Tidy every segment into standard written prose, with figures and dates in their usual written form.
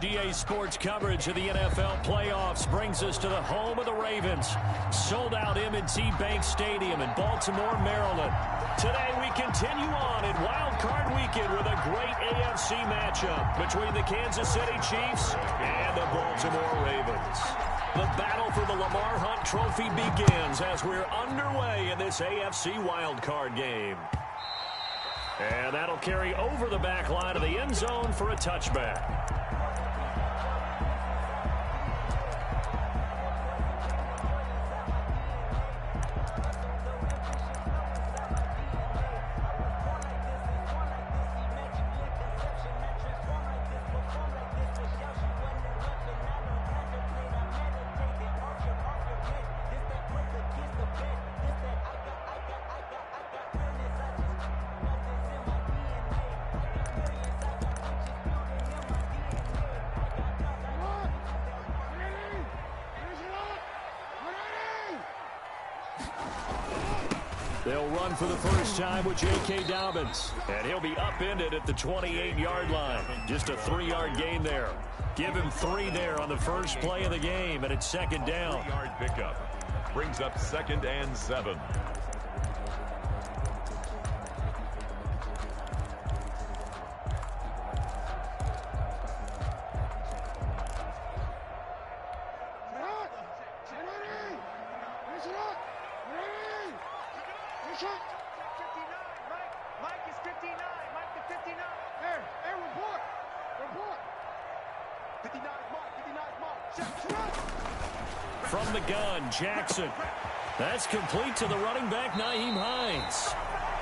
USDA Sports coverage of the NFL playoffs brings us to the home of the Ravens. Sold out M&T Bank Stadium in Baltimore, Maryland. Today we continue on in Wild Card Weekend with a great AFC matchup between the Kansas City Chiefs and the Baltimore Ravens. The battle for the Lamar Hunt Trophy begins as we're underway in this AFC Wild Card game. And that'll carry over the back line of the end zone for a touchback. They'll run for the first time with J.K. Dobbins. And he'll be upended at the 28-yard line. Just a 3-yard gain there. Give him 3 there on the first play of the game, and it's second down. 3-yard pickup. Brings up 2nd and 7. From the gun, Jackson. That's complete to the running back, Nyheim Hines.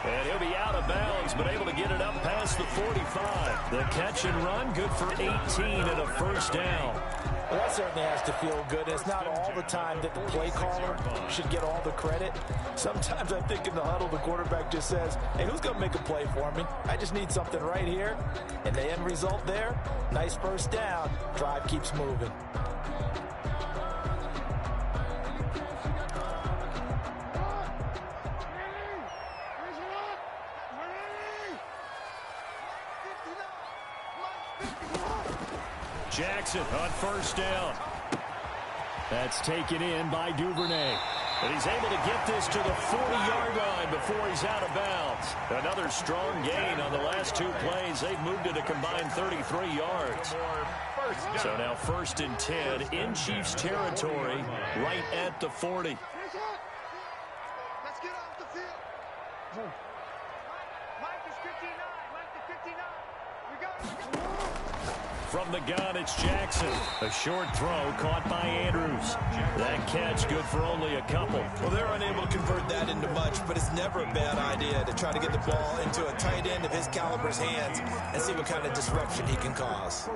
And he'll be out of bounds, but able to get it up past the 45. The catch and run, good for 18 and a first down. Well, that certainly has to feel good. It's not all the time that the play caller should get all the credit. Sometimes I think in the huddle, the quarterback just says, hey, who's going to make a play for me? I just need something right here. And the end result there, nice first down. Drive keeps moving. Jackson on first down. That's taken in by Duvernay. But he's able to get this to the 40-yard line before he's out of bounds. Another strong gain on the last 2 plays. They've moved it a combined 33 yards. So now 1st and 10 in Chiefs territory right at the 40. Let's get off the field. Mike is 59. Mike is 59. We got it. From the gun, it's Jackson. A short throw caught by Andrews. That catch good for only a couple. Well, they're unable to convert that into much, but it's never a bad idea to try to get the ball into a tight end of his caliber's hands and see what kind of disruption he can cause.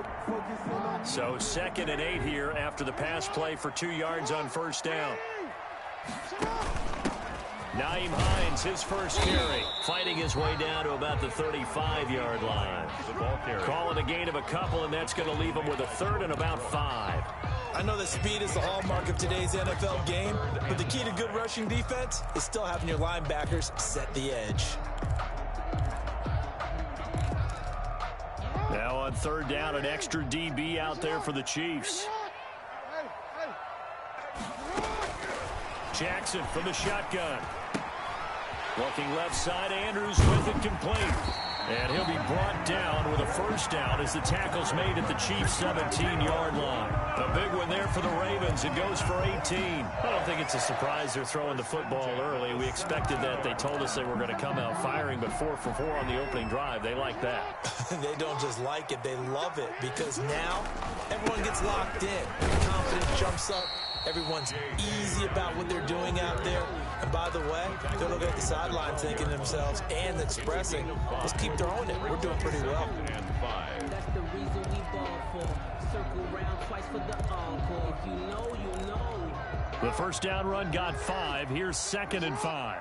So 2nd and 8 here after the pass play for 2 yards on first down. Nyheim Hines, his first carry, fighting his way down to about the 35-yard line. Call it a gain of a couple, and that's going to leave him with a 3rd and about 5. I know that speed is the hallmark of today's NFL game, but the key to good rushing defense is still having your linebackers set the edge. Now on 3rd down, an extra DB out there for the Chiefs. Jackson from the shotgun. Looking left side, Andrews with it complete. And he'll be brought down with a first down as the tackle's made at the Chiefs' 17-yard line. A big one there for the Ravens. It goes for 18. I don't think it's a surprise they're throwing the football early. We expected that. They told us they were going to come out firing, but 4 for 4 on the opening drive. They like that. They don't just like it, they love it, because now everyone gets locked in. Confidence jumps up. Everyone's easy about what they're doing out there. And by the way, they're looking at the sideline thinking to themselves and expressing, let's keep throwing it. We're doing pretty well. That's the reason we ball for. Circle round twice for the encore. If you know, you know. The first down run got 5. Here's 2nd and 5.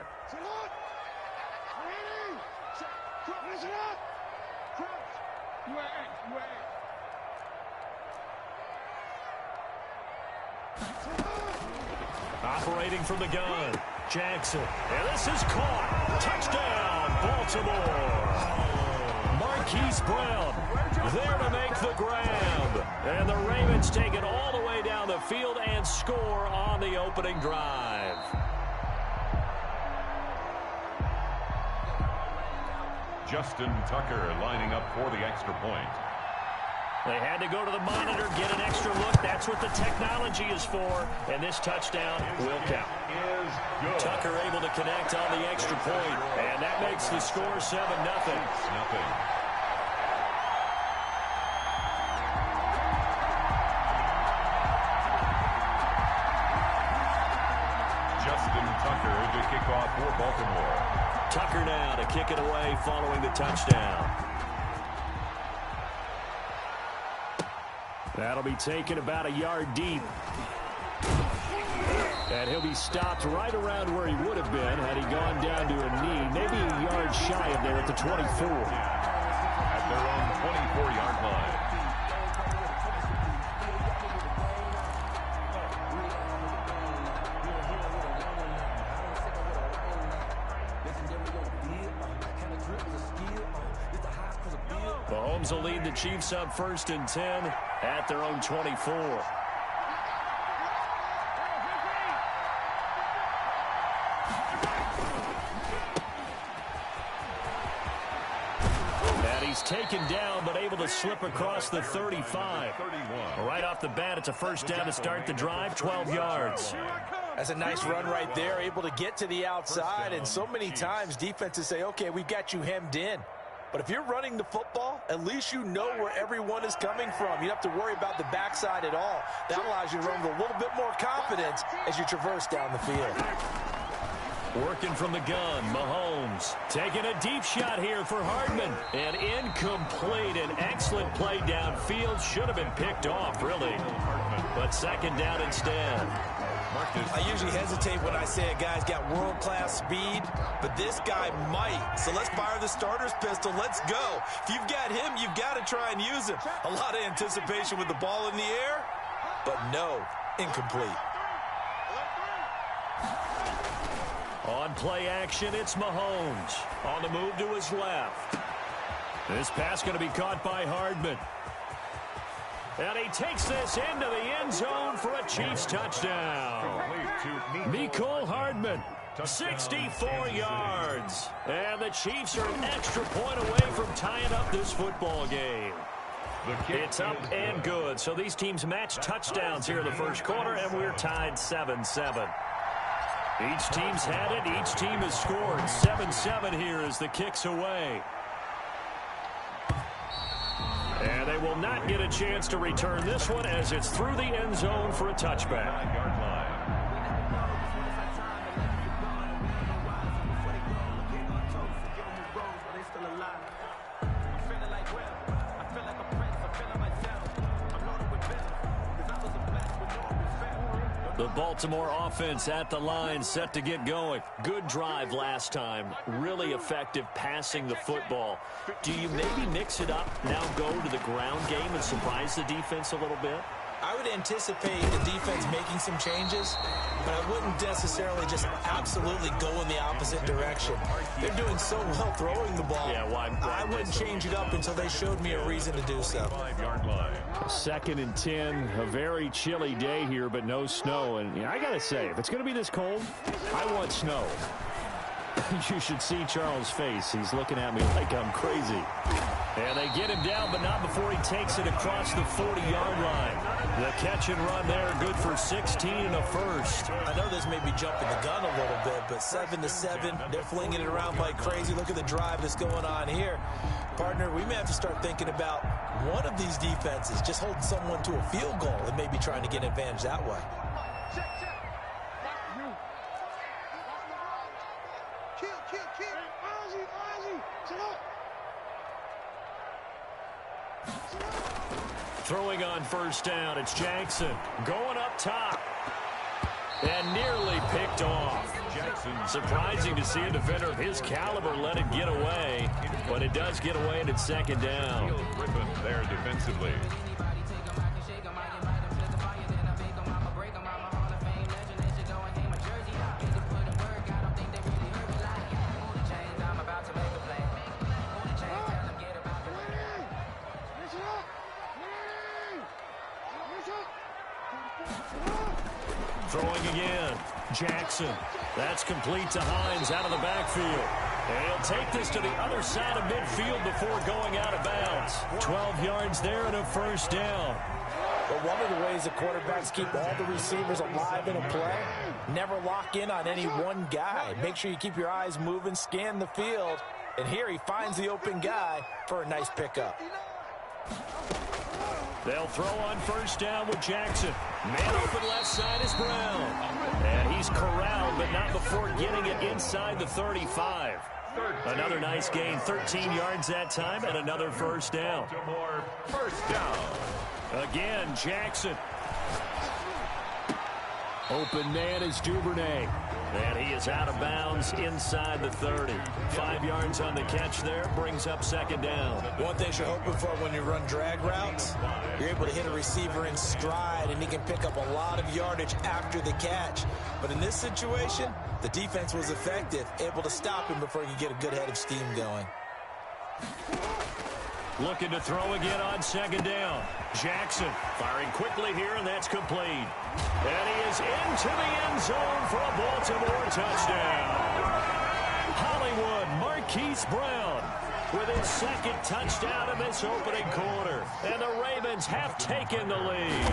Operating from the gun, Jackson. And this is caught. Touchdown, Baltimore. Marquise Brown there to make the grab. And the Ravens take it all the way down the field and score on the opening drive. Justin Tucker lining up for the extra point. They had to go to the monitor, get an extra look. That's what the technology is for. And this touchdown will count. Tucker able to connect on the extra point. And that makes the score 7-0. Justin Tucker to kick off for Baltimore. Tucker now to kick it away following the touchdown. That'll be taken about a yard deep. And he'll be stopped right around where he would have been had he gone down to a knee, maybe a yard shy of there at the 24. At their own 24-yard line. Mahomes will lead the Chiefs up 1st and 10 at their own 24. And he's taken down, but able to slip across the 35. Right off the bat, it's a first down to start the drive, 12 yards. That's a nice run right there, able to get to the outside. And so many times defenses say, okay, we've got you hemmed in. But if you're running the football, at least you know where everyone is coming from. You don't have to worry about the backside at all. That allows you to run with a little bit more confidence as you traverse down the field. Working from the gun, Mahomes taking a deep shot here for Hardman. And incomplete. An excellent play downfield. Should have been picked off, really. But second down instead. I usually hesitate when I say a guy's got world-class speed, but this guy might. So let's fire the starter's pistol. Let's go. If you've got him, you've got to try and use him. A lot of anticipation with the ball in the air, but no, incomplete. On play action, it's Mahomes. On the move to his left. This pass going to be caught by Hardman. And he takes this into the end zone for a Chiefs touchdown. Mecole Hardman, 64 yards. And the Chiefs are an extra point away from tying up this football game. It's up and good. So these teams match touchdowns here in the first quarter, and we're tied 7-7. Each team's had it. Each team has scored. 7-7 here as the kick's away. And they will not get a chance to return this one as it's through the end zone for a touchback. The Baltimore offense at the line, set to get going. Good drive last time. Really effective passing the football. Do you maybe mix it up, now go to the ground game and surprise the defense a little bit? I would anticipate the defense making some changes, but I wouldn't necessarily just absolutely go in the opposite direction. They're doing so well throwing the ball. Yeah, well, I wouldn't change it up until they showed me a reason to do so. 5-yard line. 2nd and 10, a very chilly day here, but no snow. And I got to say, if it's going to be this cold, I want snow. You should see Charles' face. He's looking at me like I'm crazy. And they get him down, but not before he takes it across the 40-yard line. The catch and run there, good for 16 and a first. I know this may be jumping the gun a little bit, but 7-7, they're flinging it around like crazy. Look at the drive that's going on here. Partner, we may have to start thinking about one of these defenses just holding someone to a field goal and maybe trying to get an advantage that way. Throwing on first down, it's Jackson going up top and nearly picked off. Surprising to see a defender of his caliber let it get away, but it does get away and it's second down. Griffin there defensively. Throwing again. Jackson. That's complete to Hines out of the backfield. And he'll take this to the other side of midfield before going out of bounds. 12 yards there and a first down. But one of the ways the quarterbacks keep all the receivers alive in a play, never lock in on any one guy. Make sure you keep your eyes moving, scan the field. And here he finds the open guy for a nice pickup. They'll throw on first down with Jackson. Man open left side is Brown. And he's corralled, but not before getting it inside the 35. Another nice gain, 13 yards that time, and another first down. First down. Again, Jackson. Open man is Duvernay. And he is out of bounds inside the 30. 5 yards on the catch there, brings up second down. One thing you're hoping for when you run drag routes, you're able to hit a receiver in stride, and he can pick up a lot of yardage after the catch. But in this situation, the defense was effective, able to stop him before he could get a good head of steam going. Looking to throw again on second down. Jackson firing quickly here, and that's complete. And he is into the end zone for a Baltimore touchdown. Hollywood Marquise Brown with his second touchdown in this opening quarter. And the Ravens have taken the lead.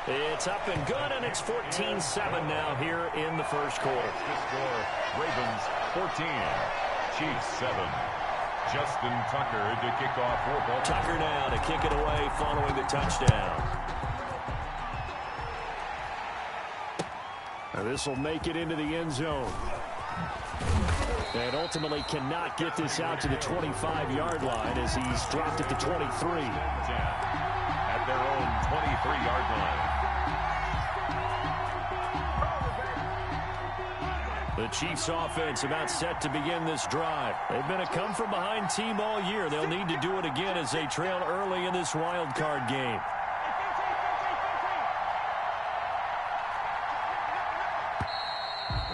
It's up and good, and it's 14-7 now here in the first quarter. The score, Ravens 14. Chiefs 7. Justin Tucker to kick off for Baltimore. Tucker now to kick it away following the touchdown. This will make it into the end zone. And ultimately cannot get this out to the 25-yard line as he's dropped it to 23. At their own 23-yard line. The Chiefs offense about set to begin this drive. They've been a come-from-behind team all year. They'll need to do it again as they trail early in this wild card game.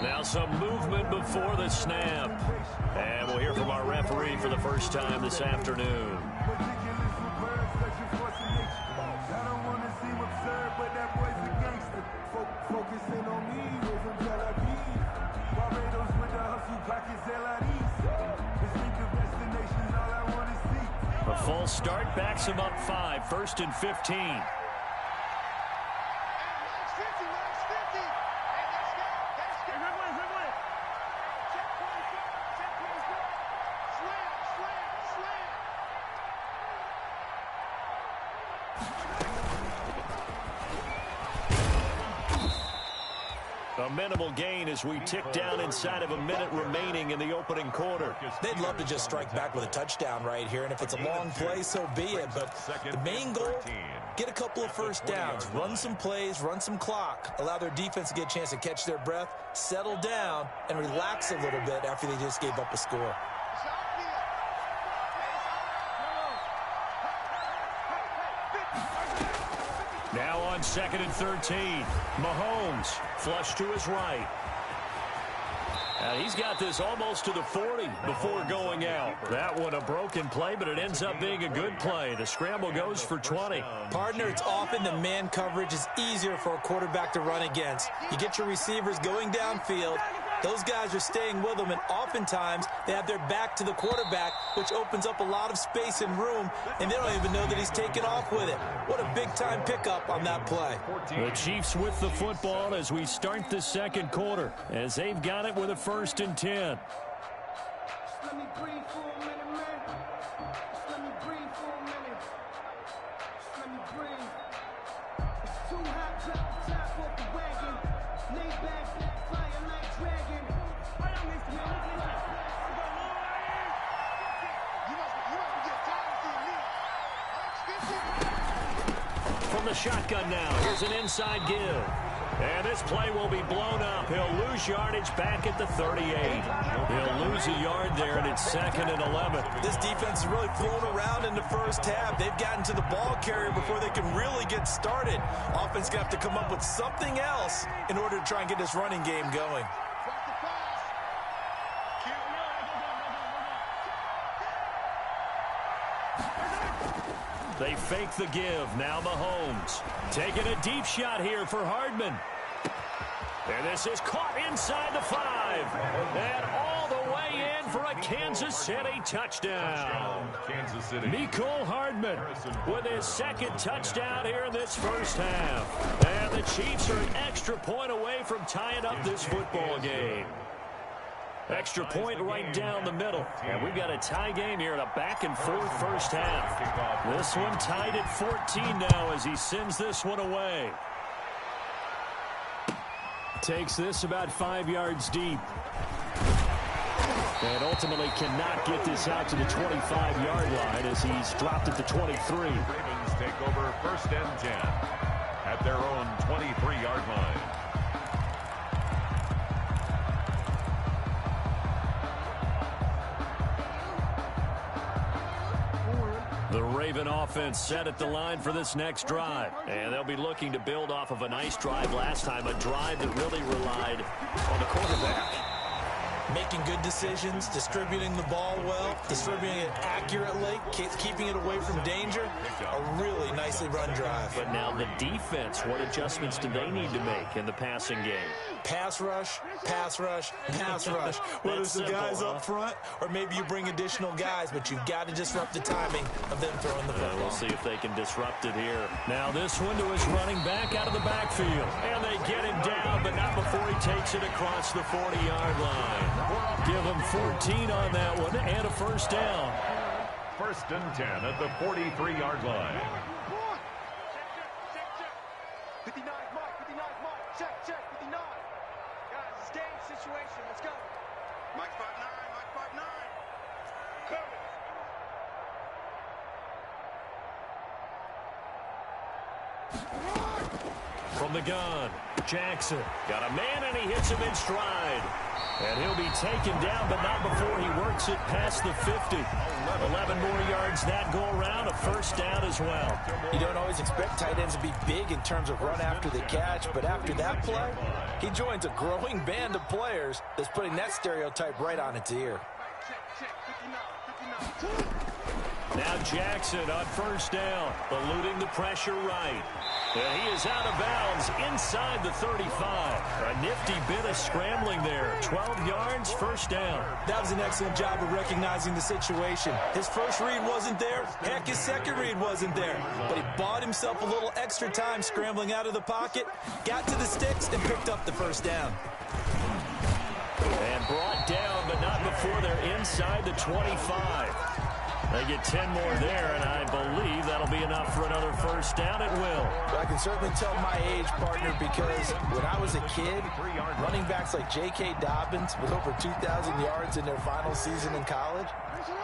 Now some movement before the snap. And we'll hear from our referee for the first time this afternoon. A false start backs him up 5, 1st and 15. A minimal gain as we tick down inside of a minute remaining in the opening quarter. They'd love to just strike back with a touchdown right here, and if it's a long play, so be it. But the main goal, get a couple of first downs, run some plays, run some clock, allow their defense to get a chance to catch their breath, settle down, and relax a little bit after they just gave up a score. Now on 2nd and 13. Mahomes flush to his right. He's got this almost to the 40 before going out. That one a broken play, but it ends up being a good play. The scramble goes for 20. Partner, it's often the man coverage is easier for a quarterback to run against. You get your receivers going downfield. Those guys are staying with them, and oftentimes they have their back to the quarterback, which opens up a lot of space and room, and they don't even know that he's taken off with it. What a big-time pickup on that play. The Chiefs with the football as we start the second quarter, as they've got it with a 1st and 10. Let me breathe for a minute, man. Let me breathe for a minute. Let me breathe. It's too hot, drop the top off the wagon. Lay back, fire like dragon. From the shotgun now, here's an inside give. And this play will be blown up. He'll lose yardage back at the 38. He'll lose a yard there, and it's 2nd and 11. This defense is really flown around in the first half. They've gotten to the ball carrier before they can really get started. Offense going to have to come up with something else in order to try and get this running game going. They fake the give. Now Mahomes taking a deep shot here for Hardman. And this is caught inside the 5. And all the way in for a Kansas City touchdown. Kansas City. Mecole Hardman with his second touchdown here in this first half. And the Chiefs are an extra point away from tying up this football game. Extra point right down the middle. And we've got a tie game here in a back-and-forth first half. This one tied at 14 now as he sends this one away. Takes this about 5 yards deep. And ultimately cannot get this out to the 25-yard line as he's dropped at the 23. Ravens take over 1st and 10 at their own 23-yard line. The Raven offense set at the line for this next drive. And they'll be looking to build off of a nice drive last time, a drive that really relied on the quarterback. Making good decisions, distributing the ball well, distributing it accurately, keeping it away from danger. A really nicely run drive. But now the defense, what adjustments do they need to make in the passing game? Pass rush, pass rush, pass rush. Whether it's the guys up front or maybe you bring additional guys, but you've got to disrupt the timing of them throwing the football. We'll see if they can disrupt it here. Now this one to his running back out of the backfield. And they get him down, but not before he takes it across the 40-yard line. Give him 14 on that one and a first down. 1st and 10 at the 43-yard line. 59, mark, 59, mark. Check, 59. Guys, it's game situation. Let's go. Mike 5-9, Mike 5-9. From the gun, Jackson got a man and he hits him in stride. And he'll be taken down, but not before he works it past the 50. 11 more yards that go around, a first down as well. You don't always expect tight ends to be big in terms of run after the catch, but after that play, he joins a growing band of players that's putting that stereotype right on its ear. Now Jackson on first down, eluding the pressure right. And he is out of bounds inside the 35. A nifty bit of scrambling there. 12 yards, first down. That was an excellent job of recognizing the situation. His first read wasn't there. Heck, his second read wasn't there. But he bought himself a little extra time scrambling out of the pocket, got to the sticks, and picked up the first down. And brought down, but not before they're inside the 25. They get 10 more there, and I believe that'll be enough for another first down. It will. But I can certainly tell my age, partner, because when I was a kid, running backs like J.K. Dobbins with over 2,000 yards in their final season in college,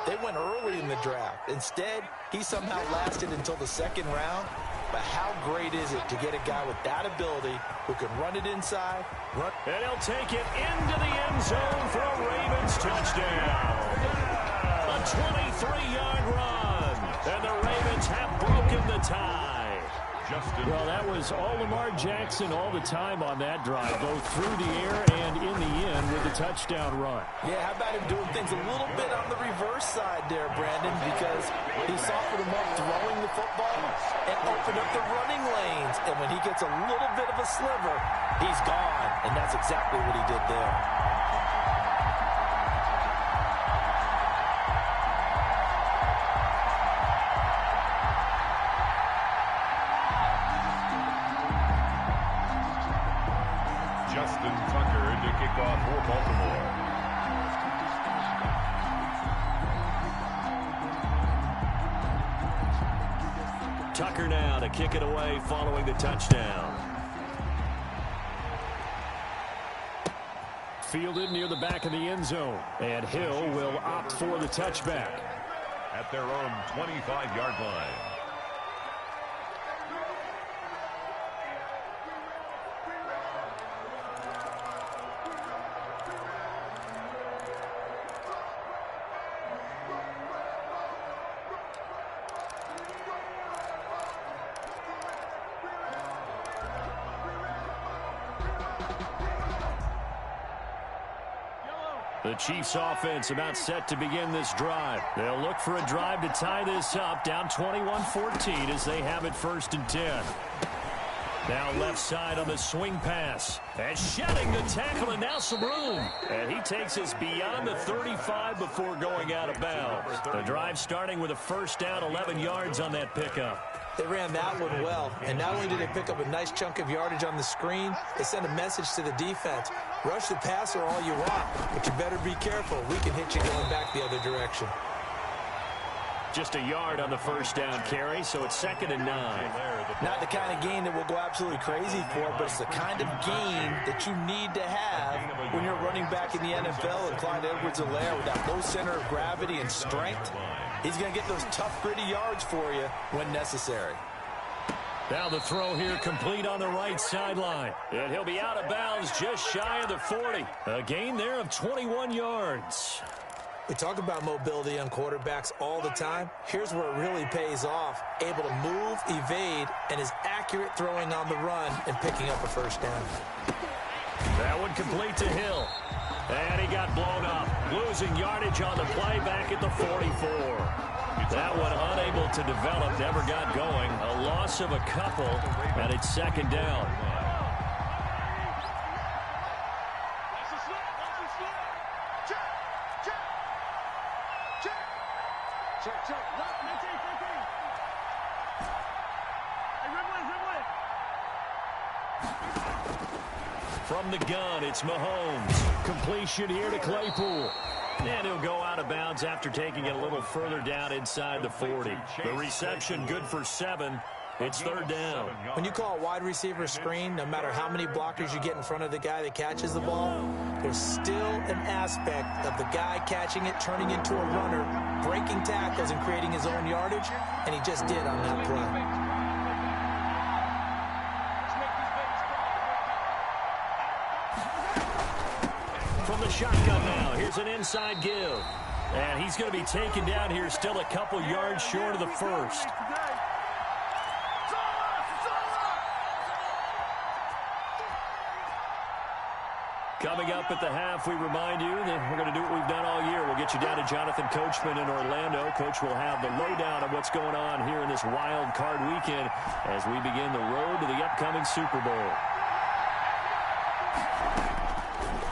they went early in the draft. Instead, he somehow lasted until the second round. But how great is it to get a guy with that ability who can run it inside, and he'll take it into the end zone for a Ravens touchdown. A 23-yard run, and the Ravens have broken the tie. Well, that was all Lamar Jackson all the time on that drive, both through the air and in the end with the touchdown run. Yeah, how about him doing things a little bit on the reverse side there, Brandon, because he softened him up throwing the football and opened up the running lanes. And when he gets a little bit of a sliver, he's gone. And that's exactly what he did there. To kick off for Baltimore. Tucker now to kick it away following the touchdown. Fielded near the back of the end zone. And Hill will opt for the touchback. At their own 25-yard line. The Chiefs offense about set to begin this drive. They'll look for a drive to tie this up, down 21-14 as they have it 1st and 10. Now left side on the swing pass. And shedding the tackle, and now some room. And he takes us beyond the 35 before going out of bounds. The drive starting with a 1st down, 11 yards on that pickup. They ran that one well, and not only did they pick up a nice chunk of yardage on the screen, they sent a message to the defense. Rush the passer all you want, but you better be careful. We can hit you going back the other direction. Just a yard on the 1st down carry, so it's 2nd and 9. Not the kind of gain that we'll go absolutely crazy for, but it's the kind of gain that you need to have when you're running back in the NFL. And Clyde Edwards-Helaire with that low center of gravity and strength, he's going to get those tough, gritty yards for you when necessary. Now the throw here complete on the right sideline. And he'll be out of bounds just shy of the 40. A gain there of 21 yards. We talk about mobility on quarterbacks all the time. Here's where it really pays off. Able to move, evade, and is accurate throwing on the run and picking up a 1st down. That one complete to Hill. And he got blown up. Losing yardage on the play back at the 44. That one unable to develop, never got going. A loss of a couple, and it's 2nd down. From the gun, it's Mahomes. Completion here to Claypool. And he'll go out of bounds after taking it a little further down inside the 40. The reception good for 7. It's 3rd down. When you call a wide receiver screen, no matter how many blockers you get in front of the guy that catches the ball, there's still an aspect of the guy catching it, turning into a runner, breaking tackles and creating his own yardage, and he just did on that play. From the shotgun now, here's an inside give. And he's going to be taken down here, still a couple yards short of the 1st. Coming up at the half, we remind you that we're going to do what we've done all year. We'll get you down to Jonathan Coachman in Orlando. Coach will have the lowdown of what's going on here in this wild card weekend as we begin the road to the upcoming Super Bowl.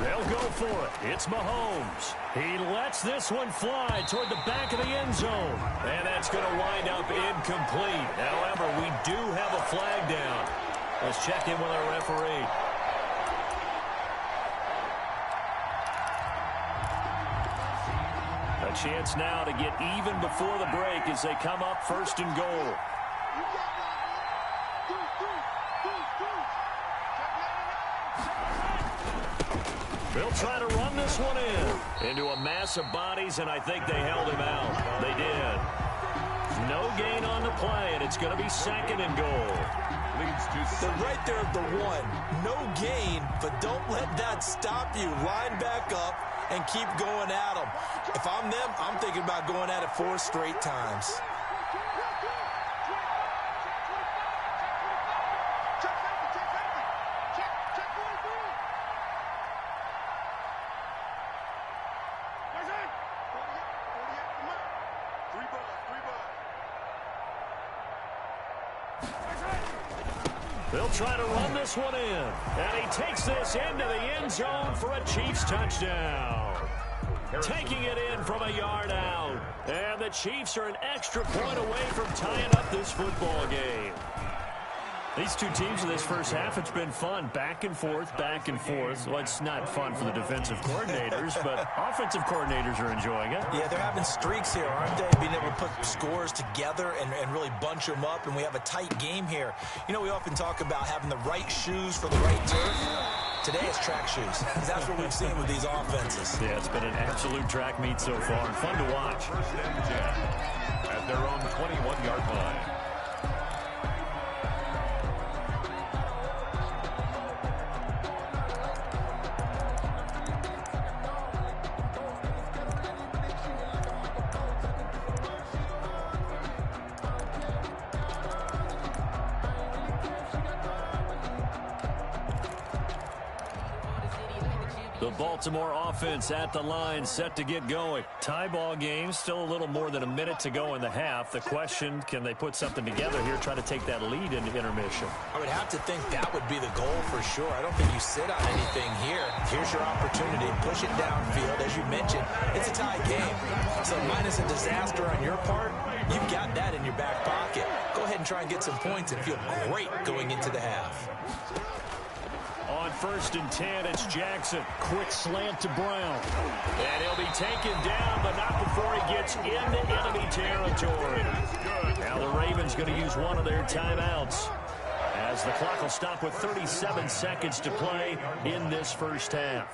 They'll go for it. It's Mahomes. He lets this one fly toward the back of the end zone. And that's going to wind up incomplete. However, we do have a flag down. Let's check in with our referee. A chance now to get even before the break as they come up 1st and goal. They'll try to run this one into a mass of bodies, and I think they held him out. They did. No gain on the play, and it's going to be 2nd and goal. They're right there at the 1. No gain, but don't let that stop you. Line back up and keep going at them. If I'm them, I'm thinking about going at it 4 straight times. They'll try to run this one in. And he takes this into the end zone for a Chiefs touchdown. Taking it in from a yard out. And the Chiefs are an extra point away from tying up this football game. These two teams in this first half, it's been fun. Back and forth, back and forth. Well, it's not fun for the defensive coordinators, but offensive coordinators are enjoying it. Yeah, they're having streaks here, aren't they? Being able to put scores together and really bunch them up, and we have a tight game here. You know, we often talk about having the right shoes for the right turf. Today it's track shoes. That's what we've seen with these offenses. Yeah, it's been an absolute track meet so far. Fun to watch. 1st and 10 at their own 21-yard line. The Baltimore offense at the line, set to get going. Tie ball game, still a little more than a minute to go in the half. The question, can they put something together here, try to take that lead into intermission? I would have to think that would be the goal for sure. I don't think you sit on anything here. Here's your opportunity. Push it downfield. As you mentioned, it's a tie game. So minus a disaster on your part, you've got that in your back pocket. Go ahead and try and get some points and feel great going into the half. On 1st and 10, it's Jackson. Quick slant to Brown. And he'll be taken down, but not before he gets into enemy territory. Now the Ravens going to use one of their timeouts, as the clock will stop with 37 seconds to play in this first half.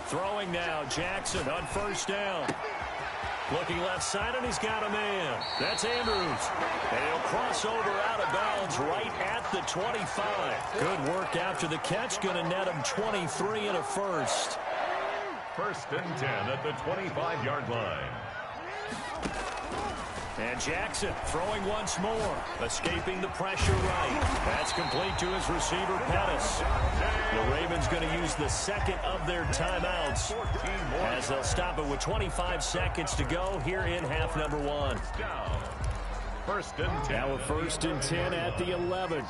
Throwing now, Jackson on 1st down. Looking left side, and he's got a man. That's Andrews. And he'll cross over out of bounds right at the 25. Good work after the catch. Going to net him 23 and a first. 1st and 10 at the 25-yard line. And Jackson throwing once more, escaping the pressure right. That's complete to his receiver, Pettis. The Ravens going to use the second of their timeouts, as they'll stop it with 25 seconds to go here in half number 1. 1st and 10. Now a 1st and 10 at the 11.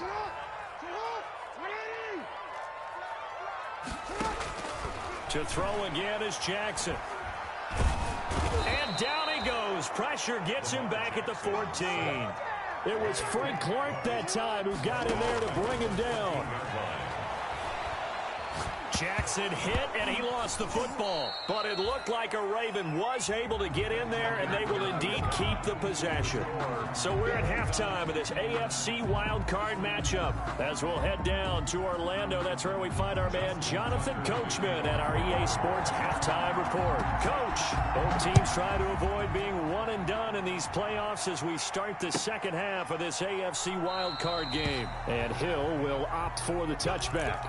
To throw again is Jackson. And down he goes. Pressure gets him back at the 14. It was Frank Clark that time who got in there to bring him down. Jackson hit, and he lost the football. But it looked like a Raven was able to get in there, and they will indeed keep the possession. So we're at halftime of this AFC wildcard matchup, as we'll head down to Orlando. That's where we find our man Jonathan Coachman at our EA Sports Halftime Report. Coach, both teams try to avoid being one and done in these playoffs as we start the second half of this AFC wildcard game. And Hill will opt for the touchback.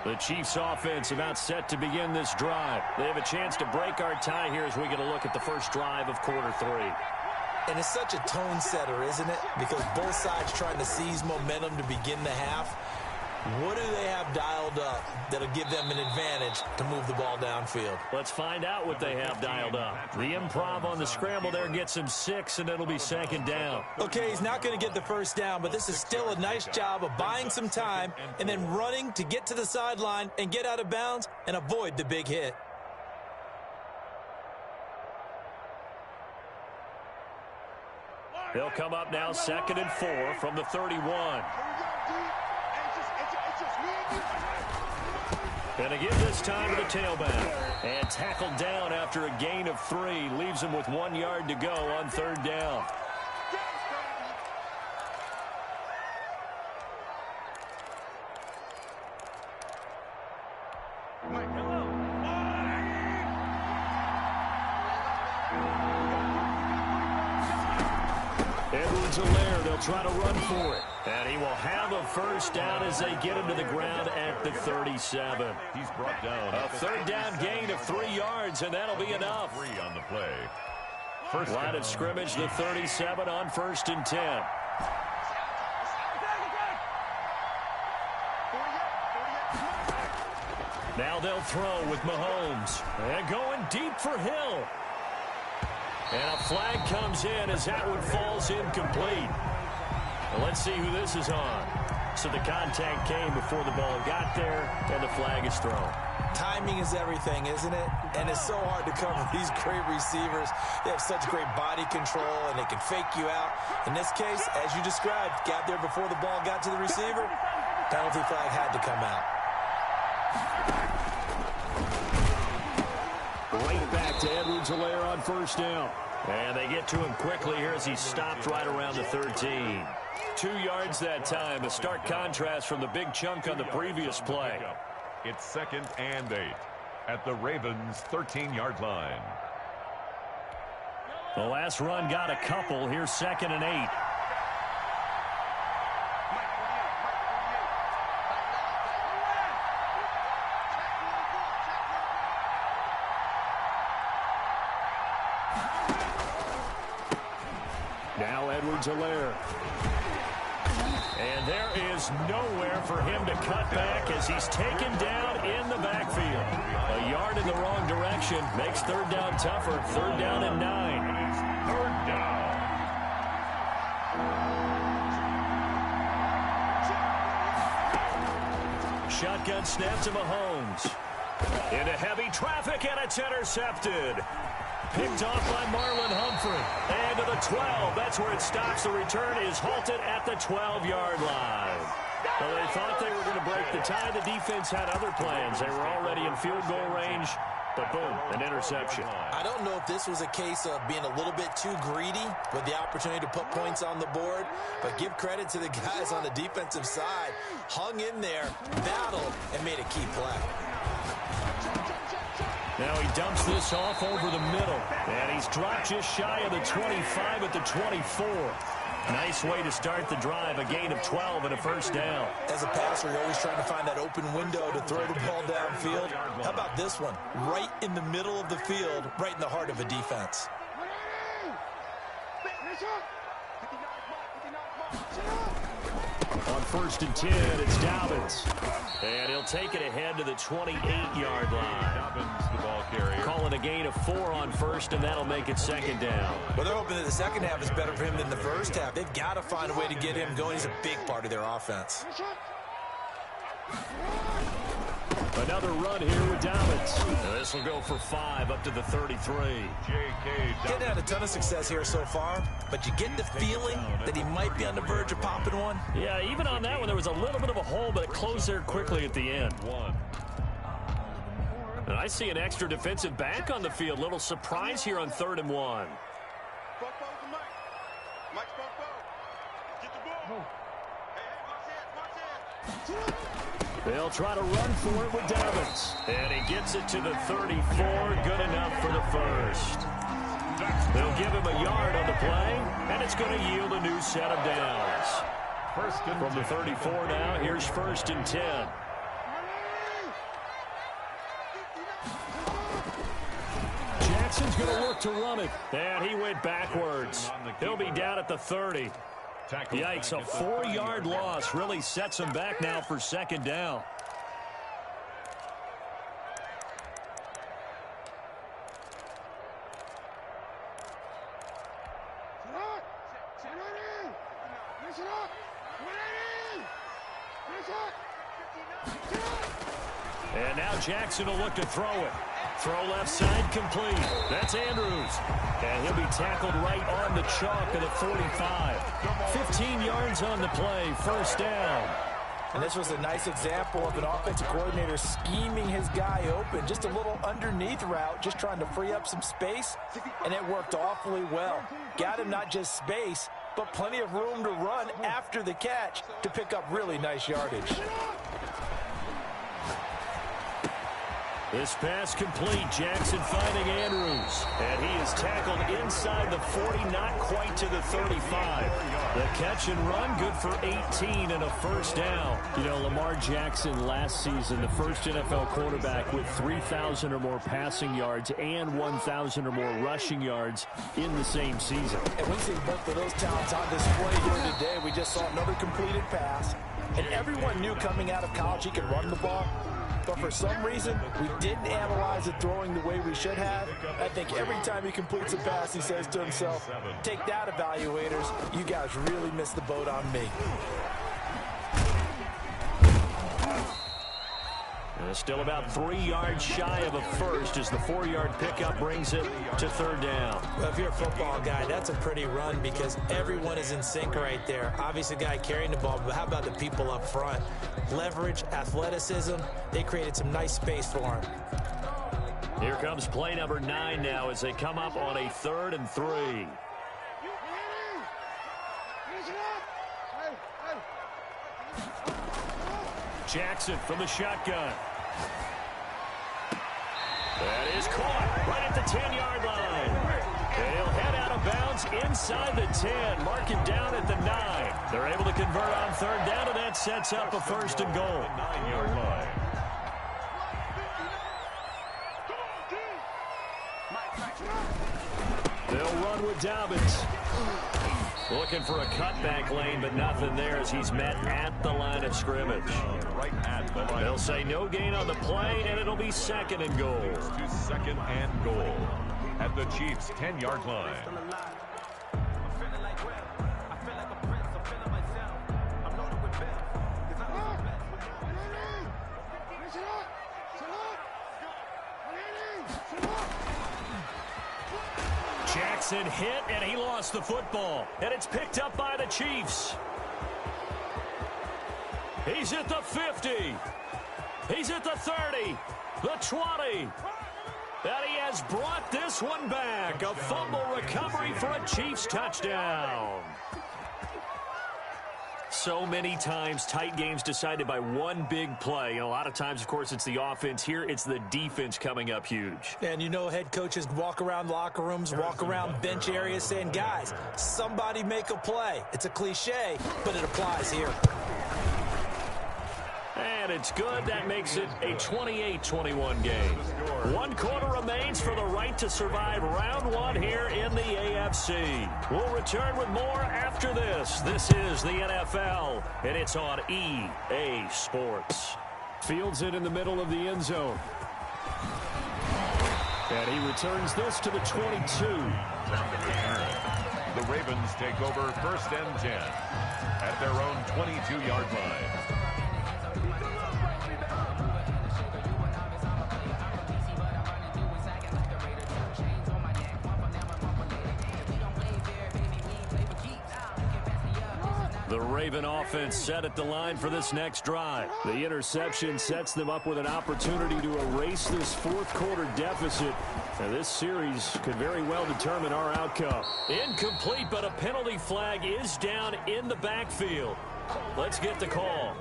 The Chiefs offense about set to begin this drive. They have a chance to break our tie here as we get a look at the first drive of quarter 3. And it's such a tone setter, isn't it? Because both sides trying to seize momentum to begin the half. What do they have dialed up that'll give them an advantage to move the ball downfield? Let's find out what they have dialed up. The improv on the scramble there gets him 6, and it'll be 2nd down. Okay, he's not going to get the first down, but this is still a nice job of buying some time and then running to get to the sideline and get out of bounds and avoid the big hit. They'll come up now 2nd and 4 from the 31. And again this time to the tailback. And tackled down after a gain of 3. Leaves him with 1 yard to go on 3rd down. Edwards-Helaire, they'll try to run for it. And he will have a first down as they get him to the ground at the 37. He's brought down. A 3rd down gain of 3 yards, and that'll be enough. 3 on the play. First line of scrimmage, the 37 on 1st and 10. Now they'll throw with Mahomes. And going deep for Hill. And a flag comes in as that one falls incomplete. Well, let's see who this is on. So the contact came before the ball got there, and the flag is thrown. Timing is everything, isn't it? And it's so hard to cover these great receivers. They have such great body control, and they can fake you out. In this case, as you described, got there before the ball got to the receiver. Penalty flag had to come out. Right back to Edwards-Helaire on 1st down. And they get to him quickly here as he stopped right around the 13. 2 yards that time. A stark contrast from the big chunk on the previous play. It's 2nd and 8 at the Ravens' 13-yard line. The last run got a couple. Here's 2nd and 8. Now Edwards-Helaire. And there is nowhere for him to cut back as he's taken down in the backfield. A yard in the wrong direction makes third down tougher. Third down and 9. Third down. Shotgun snap to Mahomes. Into heavy traffic, and it's intercepted. Picked off by Marlon Humphrey. And to the 12. That's where it stops. The return is halted at the 12-yard line. Well, they thought they were going to break the tie. The defense had other plans. They were already in field goal range. But boom, an interception. I don't know if this was a case of being a little bit too greedy with the opportunity to put points on the board, but give credit to the guys on the defensive side. Hung in there, battled, and made a key play. Now he dumps this off over the middle, and he's dropped just shy of the 25 at the 24. Nice way to start the drive, a gain of 12 and a first down. As a passer, you're always trying to find that open window to throw the ball downfield. How about this one? Right in the middle of the field, right in the heart of a defense. On 1st and 10, it's Dobbins. And he'll take it ahead to the 28-yard line. Dobbins, the ball carrier. Calling a gain of 4 on first, and that'll make it second down. Well, they're hoping that the second half is better for him than the first half. They've got to find a way to get him going. He's a big part of their offense. Another run here with Dobbins. This will go for 5 up to the 33. J.K. Getting had a ton of success here so far, but you get the feeling that he might be on the verge of popping one. Yeah, even on that one, there was a little bit of a hole, but it closed there quickly at the end. And I see an extra defensive back on the field. Little surprise here on 3rd and 1. They'll try to run for it with Dobbins. And he gets it to the 34. Good enough for the first. They'll give him a yard on the play, and it's going to yield a new set of downs. From the 34 now, here's 1st and 10. Jackson's going to look to run it. And he went backwards. He'll be down at the 30. Yikes, a 4-yard loss really sets him back now for second down. And now Jackson will look to throw it. Throw left side complete. That's Andrews. And he'll be tackled right on the chalk of the 45. 15 yards on the play. First down. And this was a nice example of an offensive coordinator scheming his guy open. Just a little underneath route, just trying to free up some space. And it worked awfully well. Got him not just space, but plenty of room to run after the catch to pick up really nice yardage. This pass complete. Jackson finding Andrews. And he is tackled inside the 40, not quite to the 35. The catch and run, good for 18 and a first down. You know, Lamar Jackson last season, the first NFL quarterback with 3,000 or more passing yards and 1,000 or more rushing yards in the same season. And we see both of those talents on display here today. We just saw another completed pass. And everyone knew coming out of college he could run the ball. But for some reason, we didn't analyze it throwing the way we should have. I think every time he completes a pass, he says to himself, take that, evaluators. You guys really missed the boat on me. Still about 3 yards shy of a first as the 4-yard pickup brings it to third down. Well, if you're a football guy, that's a pretty run because everyone is in sync right there. Obviously, the guy carrying the ball, but how about the people up front? Leverage, athleticism, they created some nice space for him. Here comes play number 9 now as they come up on a 3rd and 3. Jackson from the shotgun. That is caught right at the 10-yard line. They'll head out of bounds inside the 10. Mark him down at the 9. They're able to convert on third down, and that sets up a 1st and goal. 9-yard line. They'll run with Dobbins. Looking for a cutback lane, but nothing there as he's met at the line of scrimmage. Right at the line. They'll say no gain on the play, and it'll be 2nd and goal. To 2nd and goal at the Chiefs' 10-yard line. Jackson hit, and he lost the football. And it's picked up by the Chiefs. He's at the 50. He's at the 30. The 20. And he has brought this one back. A fumble recovery for a Chiefs touchdown. So many times, tight games decided by one big play. And a lot of times, of course, it's the offense. Here, it's the defense coming up huge. And you know head coaches walk around locker rooms, walk around bench areas saying, guys, somebody make a play. It's a cliche, but it applies here. And it's good. That makes it a 28-21 game. 1 quarter remains for the right to survive round 1 here in the AFC. We'll return with more after this. This is the NFL, and it's on EA Sports. Fields it in the middle of the end zone. And he returns this to the 22. The Ravens take over 1st and 10 at their own 22-yard line. The Raven offense set at the line for this next drive. The interception sets them up with an opportunity to erase this 4th quarter deficit. And this series could very well determine our outcome. Incomplete, but a penalty flag is down in the backfield. Let's get the call.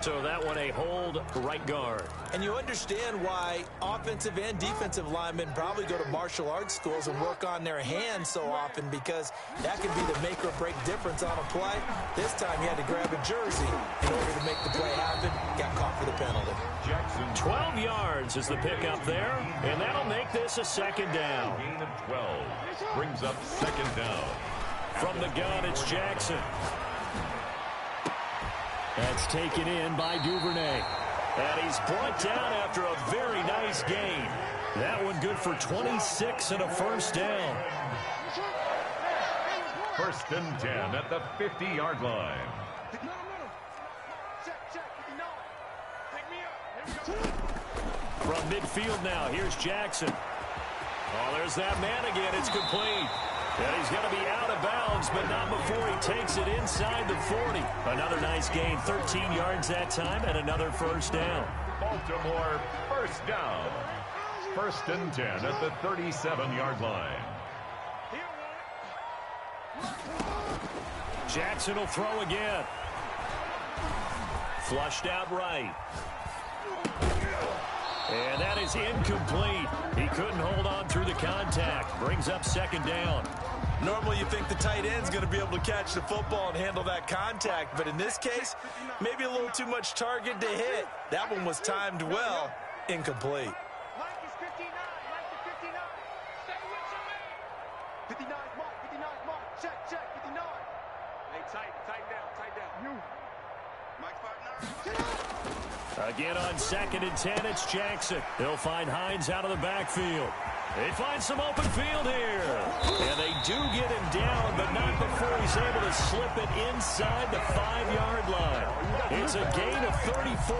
So that one a hold right guard. And you understand why offensive and defensive linemen probably go to martial arts schools and work on their hands so often, because that can be the make or break difference on a play. This time he had to grab a jersey in order to make the play happen. Got caught for the penalty. Jackson. 12 yards is the pickup there, and that'll make this a 2nd down. Gain of 12 brings up 2nd down. From the gun, it's Jackson. That's taken in by Duvernay. And he's brought down after a very nice gain. That one good for 26 and a 1st down. 1st and 10 at the 50-yard line. From midfield now, here's Jackson. Oh, there's that man again. It's complete. And he's going to be out of bounds, but not before he takes it inside the 40. Another nice gain, 13 yards that time, and another 1st down. Baltimore 1st down. 1st and 10 at the 37-yard line. Jackson will throw again. Flushed out right. And that is incomplete. He couldn't hold on through the contact. Brings up 2nd down. Normally you think the tight end's going to be able to catch the football and handle that contact, but in this case, maybe a little too much target to hit. That one was timed well. Incomplete. Mike is 59. Mike is 59. Stay with your man. 59 mark. 59 mark. Check. 59. Hey, tighten down. You. Mike 59. Again on 2nd and 10, it's Jackson. They'll find Hines out of the backfield. They find some open field here. And they do get him down, but not before he's able to slip it inside the 5-yard line. It's a gain of 34.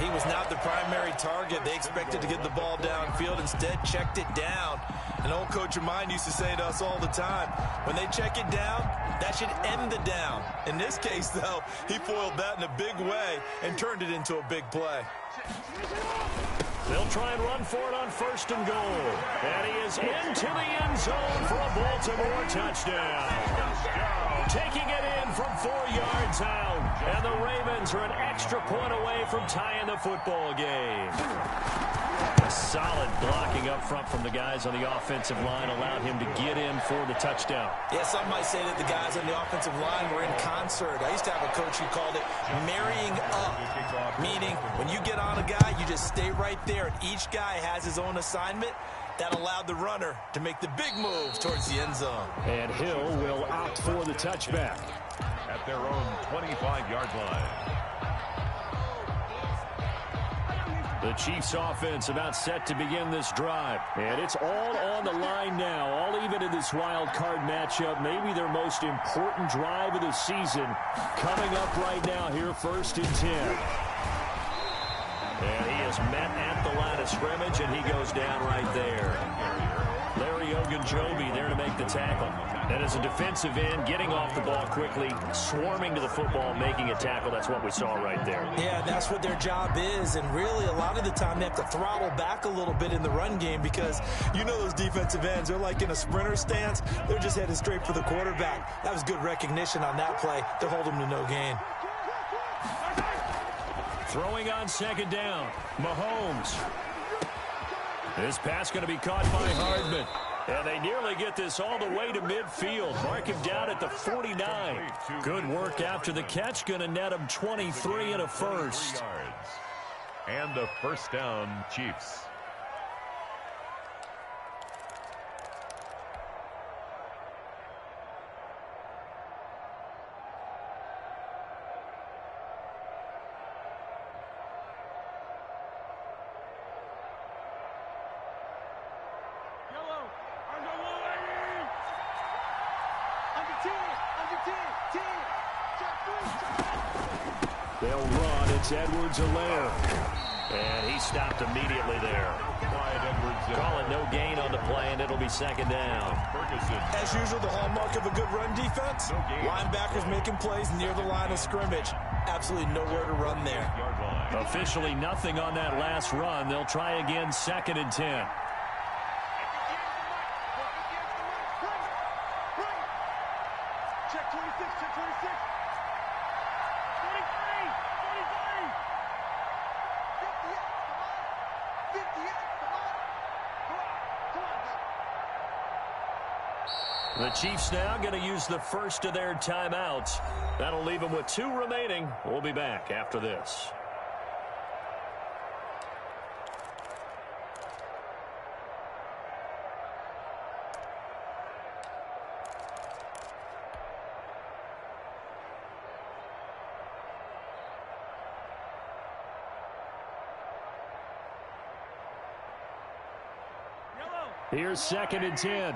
He was not the primary target. They expected to get the ball downfield. Instead, checked it down. An old coach of mine used to say to us all the time, when they check it down, that should end the down. In this case, though, he foiled that in a big way and turned it into a big play. They'll try and run for it on 1st and goal. And he is into the end zone for a Baltimore touchdown. Taking it in from 4 yards out. And the Ravens are an extra point away from tying the football game. A solid blocking up front from the guys on the offensive line allowed him to get in for the touchdown. Yeah, some might say that the guys on the offensive line were in concert. I used to have a coach who called it marrying up, meaning when you get on a guy, you just stay right there, and each guy has his own assignment. That allowed the runner to make the big move towards the end zone. And Hill will opt for the touchback. At their own 25-yard line. The Chiefs offense about set to begin this drive. And it's all on the line now, all even in this wild card matchup. Maybe their most important drive of the season coming up right now here, 1st and 10. And he is met at the line of scrimmage, and he goes down right there. Larry Ogunjobi there to make the tackle. And as a defensive end, getting off the ball quickly, swarming to the football, making a tackle. That's what we saw right there. Yeah, that's what their job is. And really, a lot of the time, they have to throttle back a little bit in the run game because you know those defensive ends, they're like in a sprinter stance. They're just headed straight for the quarterback. That was good recognition on that play to hold him to no gain. Throwing on 2nd down, Mahomes. This pass going to be caught by Hardman. And they nearly get this all the way to midfield. Mark him down at the 49. Good work after the catch. Going to net him 23 and a first. And a 1st down, Chiefs. They'll run. It's Edwards-Helaire. And he stopped immediately there. Call it no gain on the play, and it'll be 2nd down. As usual, the hallmark of a good run defense, linebackers making plays near the line of scrimmage. Absolutely nowhere to run there. Officially nothing on that last run. They'll try again, 2nd and 10. Check 26, check 26. 58, The Chiefs now going to use the first of their timeouts. That'll leave them with 2 remaining. We'll be back after this. Here's 2nd and 10.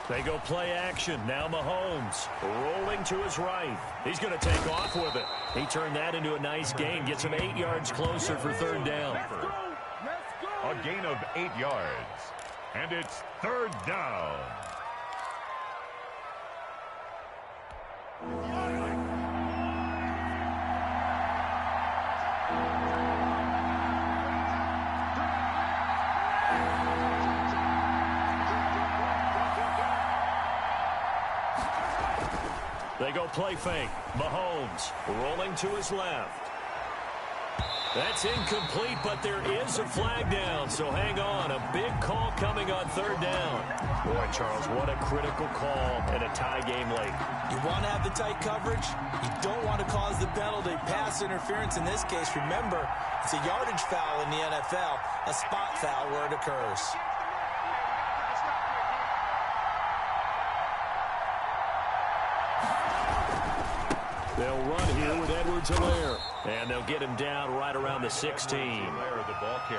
They go play action. Now Mahomes rolling to his right. He's going to take off with it. He turned that into a nice gain. Gets him 8 yards closer for 3rd down. A gain of 8 yards. And it's 3rd down. They go play fake. Mahomes rolling to his left. That's incomplete, but there is a flag down, so hang on. A big call coming on 3rd down. Boy, Charles, what a critical call in a tie game late. You want to have the tight coverage. You don't want to cause the penalty. Pass interference in this case. Remember, it's a yardage foul in the NFL, a spot foul where it occurs. They'll run here with Edwards-Helaire. And they'll get him down right around the 16.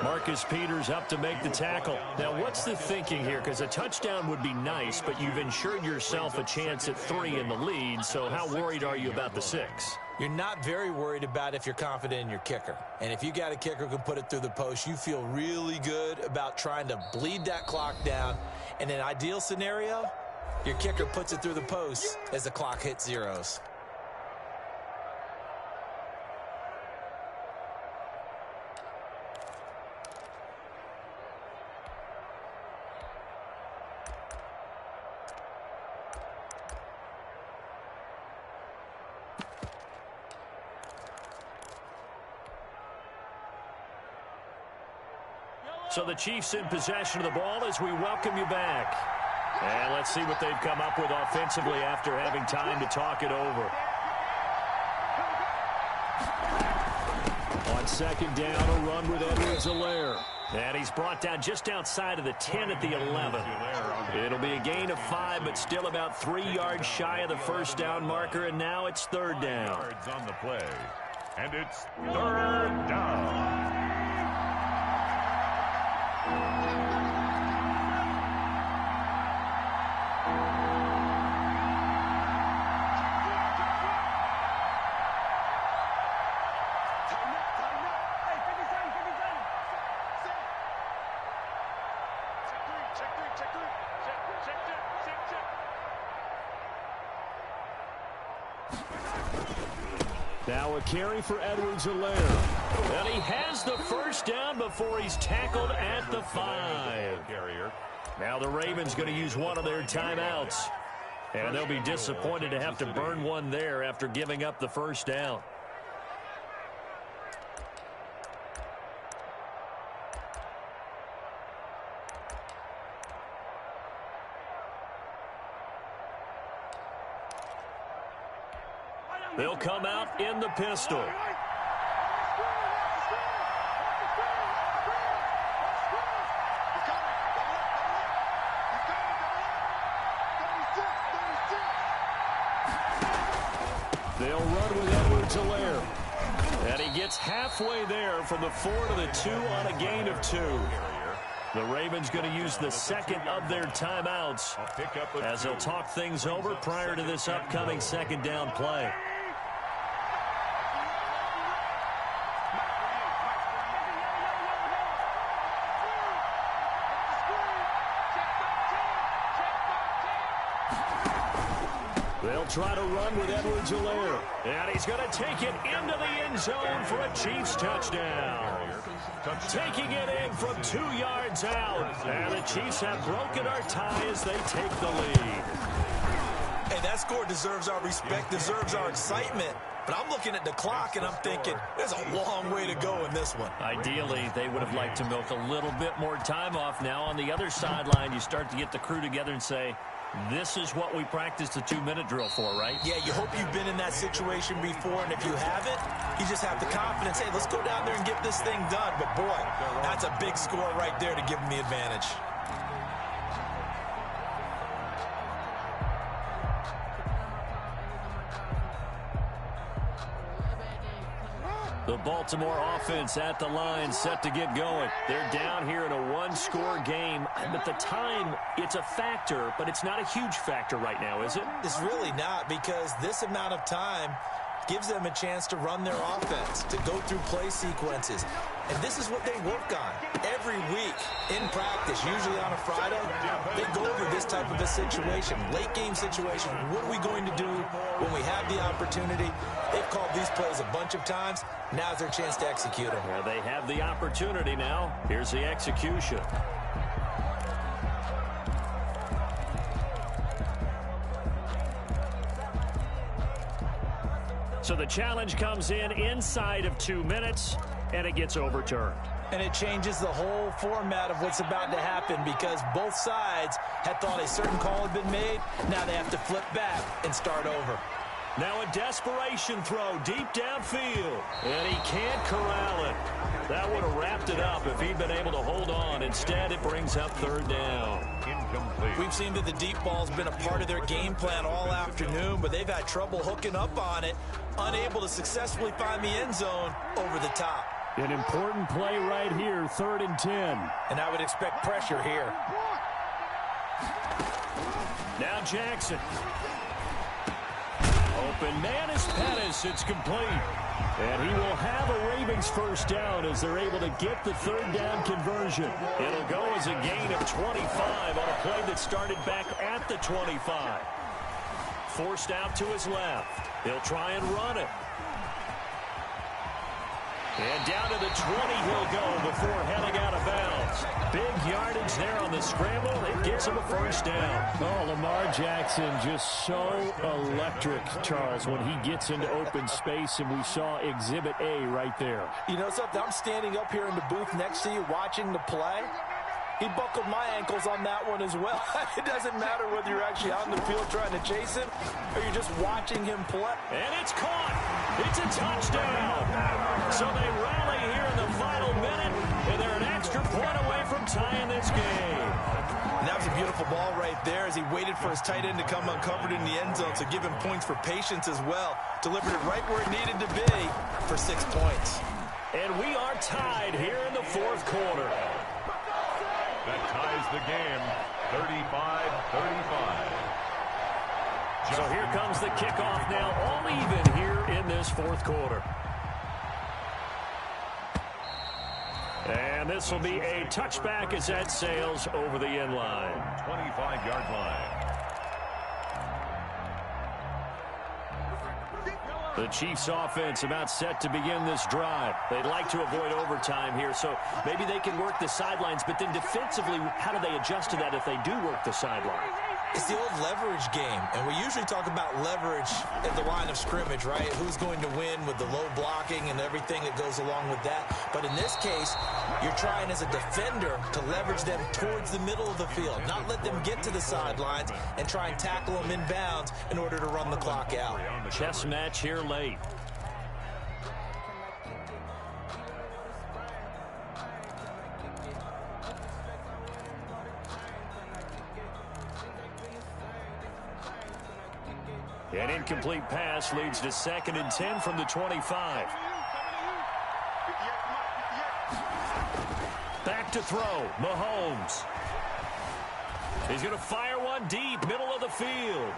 Marcus Peters up to make the tackle. Now, what's the thinking here? Because a touchdown would be nice, but you've ensured yourself a chance at 3 in the lead. So how worried are you about the 6? You're not very worried about if you're confident in your kicker. And if you got a kicker who can put it through the post, you feel really good about trying to bleed that clock down. In an ideal scenario, your kicker puts it through the post as the clock hits zeros. So the Chiefs in possession of the ball as we welcome you back. And let's see what they've come up with offensively after having time to talk it over. On second down, a run with Edwards-Helaire. And he's brought down just outside of the 10 at the 11. It'll be a gain of 5, but still about 3 yards shy of the first down marker, and now it's third down. Yards on the play, and it's third down. Now a carry for Edwards-Helaire. Well, he has the first down before he's tackled at the 5. Now the Ravens going to use one of their timeouts. And they'll be disappointed to have to burn one there after giving up the first down. They'll come out in the pistol. They'll run with Edwards-Helaire. And he gets halfway there from the 4 to the 2 on a gain of 2. The Ravens going to use the second of their timeouts as they'll talk things over prior to this upcoming second down play. They'll try to run with Edwards-Helaire. And he's going to take it into the end zone for a Chiefs touchdown. Taking it in from 2 yards out. And the Chiefs have broken our tie as they take the lead. Hey, that score deserves our respect, deserves our excitement. But I'm looking at the clock, and I'm thinking, there's a long way to go in this one. Ideally, they would have liked to milk a little bit more time off. Now, on the other sideline, you start to get the crew together and say, this is what we practiced the 2-minute drill for, right? Yeah, you hope you've been in that situation before, and if you haven't, you just have the confidence, hey, let's go down there and get this thing done. But, boy, that's a big score right there to give them the advantage. The Baltimore offense at the line, set to get going. They're down here in a one-score game. But the time, it's a factor, but it's not a huge factor right now, is it? It's really not, because this amount of time gives them a chance to run their offense, to go through play sequences. And this is what they work on every week in practice, usually on a Friday. They go over this type of a situation, late game situation. What are we going to do when we have the opportunity? They've called these plays a bunch of times. Now's their chance to execute them. Well, they have the opportunity now. Here's the execution. So the challenge comes in inside of 2 minutes, and it gets overturned. And it changes the whole format of what's about to happen, because both sides had thought a certain call had been made. Now they have to flip back and start over. Now a desperation throw deep downfield, and he can't corral it. That would have wrapped it up if he'd been able to hold on. Instead, it brings up third down. Incomplete. We've seen that the deep ball's been a part of their game plan all afternoon, but they've had trouble hooking up on it, unable to successfully find the end zone over the top. An important play right here, 3rd and 10. And I would expect pressure here. Now Jackson. Open man is Pettis. It's complete. And he will have a Ravens first down as they're able to get the third down conversion. It'll go as a gain of 25 on a play that started back at the 25. Forced out to his left. He'll try and run it. And down to the 20 he'll go before heading out of bounds. Big yardage there on the scramble. It gets him a first down. Oh, Lamar Jackson just so electric, Charles, when he gets into open space, and we saw Exhibit A right there. You know something? I'm standing up here in the booth next to you watching the play, He buckled my ankles on that one as well. It doesn't matter whether you're actually on the field trying to chase him or you're just watching him play. And it's caught. It's a touchdown. So they rally here in the final minute, and they're an extra point away from tying this game. And that was a beautiful ball right there as he waited for his tight end to come uncovered in the end zone, so give him points for patience as well. Delivered it right where it needed to be for 6 points. And we are tied here in the fourth quarter. That ties the game, 35-35. So here comes the kickoff now, all even here in this fourth quarter. And this will be a touchback as that sails over the end line. 25-yard line. The Chiefs offense about set to begin this drive. They'd like to avoid overtime here, so maybe they can work the sidelines, but then defensively, how do they adjust to that if they do work the sideline? It's the old leverage game, and we usually talk about leverage at the line of scrimmage, right? Who's going to win with the low blocking and everything that goes along with that. But in this case, you're trying as a defender to leverage them towards the middle of the field, not let them get to the sidelines and try and tackle them inbounds in order to run the clock out. Chess match here late. An incomplete pass leads to 2nd and 10 from the 25. Back to throw, Mahomes. He's going to fire one deep, middle of the field.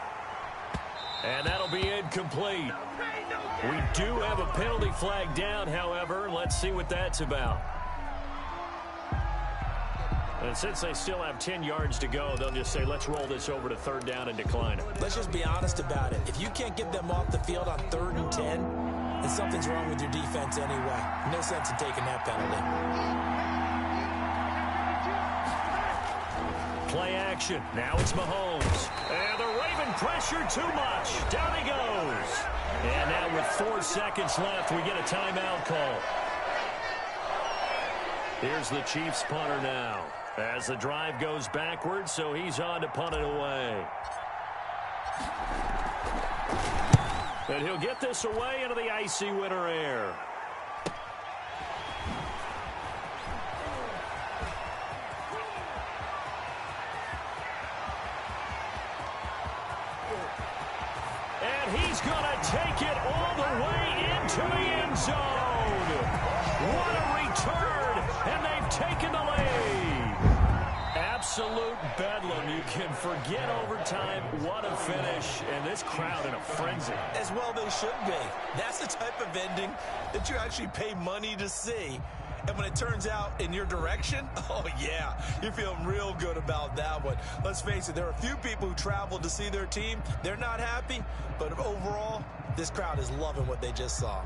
And that'll be incomplete. We do have a penalty flag down, however. Let's see what that's about. And since they still have 10 yards to go, they'll just say, let's roll this over to 3rd down and decline it. Let's just be honest about it. If you can't get them off the field on 3rd and 10, then something's wrong with your defense anyway. No sense in taking that penalty. Play action. Now it's Mahomes. And the Raven pressure too much. Down he goes. And now with 4 seconds left, we get a timeout call. Here's the Chiefs punter now. As the drive goes backwards, so he's on to punt it away. And he'll get this away into the icy winter air. And he's going to take it all the way into the end zone. What a return, and they've taken the lead. Absolute bedlam. You can forget overtime. What a finish, and this crowd in a frenzy. As well they should be. That's the type of ending that you actually pay money to see. And when it turns out in your direction, oh yeah, you're feeling real good about that one. Let's face it, there are a few people who traveled to see their team. They're not happy, but overall, this crowd is loving what they just saw.